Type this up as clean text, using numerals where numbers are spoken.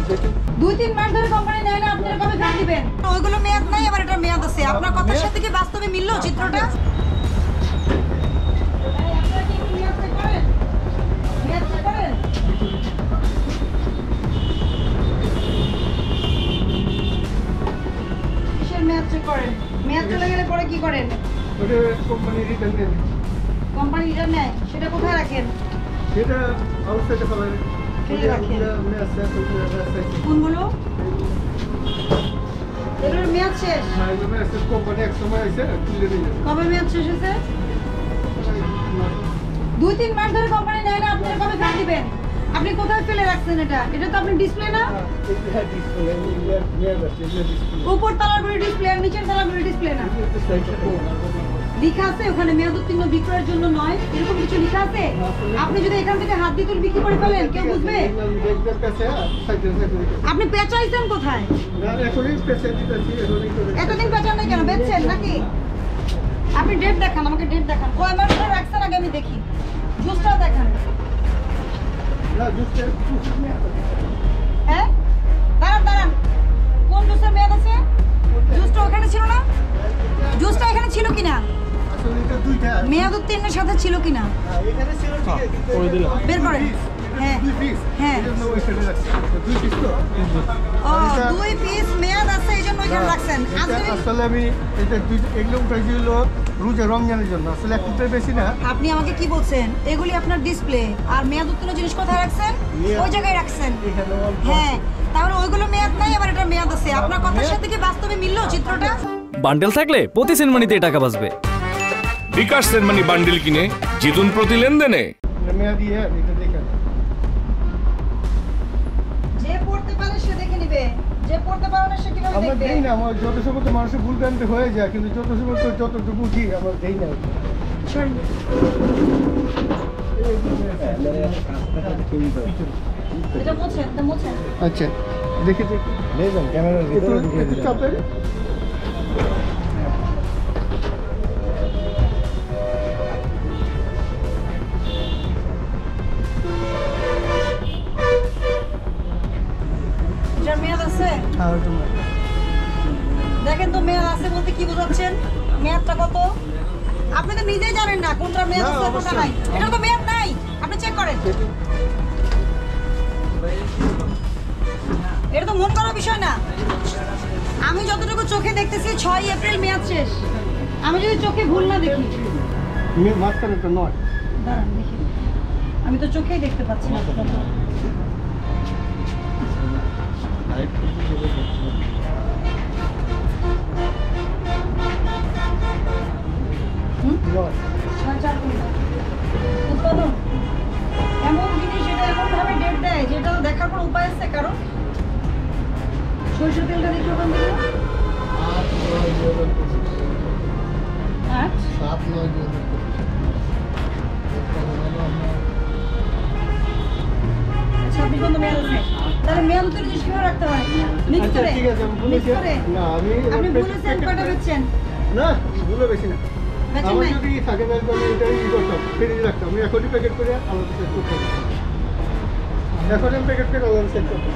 2-3 মাস ধরে কোম্পানি নেয় না, আপনারা কবে ফেরত দিবেন? ওইগুলো মেয়াদ নাই, আবার এটা মেয়াদ আছে। আপনার কথার সাথে কি বাস্তবে মিললো চিত্রটা? আপনারা কি মেয়াদ চেক করেন? মেয়াদ চেক করেন? কিসের মেয়াদ চেক করেন? মেয়াদ চলে গেলে পরে কি করেন? ওটা কোম্পানি রিটার্ন দেবে। কোম্পানি রিটার্ন নেয়, সেটা কোথায় রাখেন? সেটা আউটসাইডে ফেলে ফেলে রাখেন। কোনগুলো? এগুলোর মেয়াদ শেষ। হ্যাঁ, এগুলো মেয়াদ কোম্পানি এক সময় এসে তুলে নিয়ে যাবে। কবে মেয়াদ শেষ হয়েছে? 2-3 মাস ধরে কোম্পানি নেয় না, আপনারা কবে ফেরত দিবেন? আপনি কোথায় ফেলে রাখছেন এটা? এটা তো আপনি ডিসপ্লে না? উপর তালাগুলি ডিসপ্লে আর নিচের তালাগুলি ডিসপ্লে না। লেখা আছে ওখানে মেয়াদ উত্তীর্ণ বিক্রয়ের জন্য নয়, এরকম কিছু লেখা আছে? আপনি যদি এখান থেকে হাত দিয়ে তুলে বিক্রি করে ফেলেন, কেউ বুঝবে? আপনি পেঁচাইছেন কোথায়? এতদিন পেঁচান নাই কেন? বেচছেন নাকি? আপনি ডেট দেখান, আমাকে ডেট দেখান। কয় মাস ধরে রাখছেন আগে আমি দেখি। জুসটা দেখান। হ্যাঁ, দাঁড়ান দাঁড়ান, কোন জুসের মেয়াদ আছে? জুসটা ওখানে ছিল না? জুসটা এখানে ছিল কিনা? মেয়াদ উত্তীর্ণের সাথে ছিল কিনা? বের করেন। হ্যাঁ হ্যাঁ, ও 2 পিস মেয়াদ আছে, এই জন্য ওইখানে রাখছেন। আসলে আমি এটা এগুলো উঠাইছিল রোজা রমজানের জন্য, আসলে এক ফুটের বেশি না। আপনি আমাকে কি বলছেন? এগুলি আপনার ডিসপ্লে, আর মেয়াদ উত্তীর্ণ জিনিস কোথায় রাখছেন? ওই জায়গায় রাখছেন। হ্যাঁ, তাহলে ওইগুলো মেয়াদ নাই, আবার এটা মেয়াদ আছে। আপনার কথার সাথে কি বাস্তবে মিললো চিত্রটা? বান্ডেল থাকলে প্রতি সেনমানিতে টাকা বাঁচবে। বিকাশ সেনমানি বান্ডেল কিনে জিতুন প্রতি লেনদেনে। মেয়াদি এটা দেখেন, যে পড়তে পারে সে দেখে নিবে, যে পড়তে পারে না সে কিভাবে আমরা দেখবে? দেই না। আমার যত সময় তো মানুষের ভুল ভ্রান্তি হয়ে যায়, কিন্তু যত সময় তো যতটুকু বুঝি আমরা দেই না। এটা মোছেন, এটা মোছেন। আচ্ছা, দেখে দেখি ক্যামেরার ভিতরে ঢুকে দিন। মেয়াদ আছে? দেখেন তো মেয়াদ আছে বলতে কি বোঝাচ্ছেন? মেয়াদটা কত? আপনি তো নিজেই জানেন না কোনটা মেয়াদ আছে কোনটা নাই। এটা তো মেয়াদ নাই, আপনি চেক করেন। এটা তো মন করার বিষয় না। আমি যতটুকু চোখে দেখতেছি 6 এপ্রিল মেয়াদ শেষ। আমি যদি চোখে ভুল না দেখি, মাঝখানে তো নয়। দাঁড়ান দেখি, আমি তো চোখেই দেখতে পাচ্ছি না। উৎপাদন এমন জিনিস, এটা এমন ভাবে ডেট দেয় যেটা দেখার কোনো উপায় আছে কারণ? সরিষার তেলটা দেখি ওখান থেকে। 7-9 ছাব্বিশ পর্যন্ত মেয়াদ আছে। তাহলে মেয়াদ উত্তীর্ণ জিনিস কিভাবে রাখতে হয়? মিক্স করে? ঠিক আছে, আমি বলেছি না। আপনি বলেছেন কয়টা বেচছেন? না, ভুলে বেশি না। বেচেন আমার নাই? যদি থাকে তাহলে আমি এটা করতাম, ফ্রিজে রাখতাম। আমি এখনই প্যাকেট করে আলাদা সেট করতাম। এখন আমি প্যাকেট করে আলাদা সেট করতাম।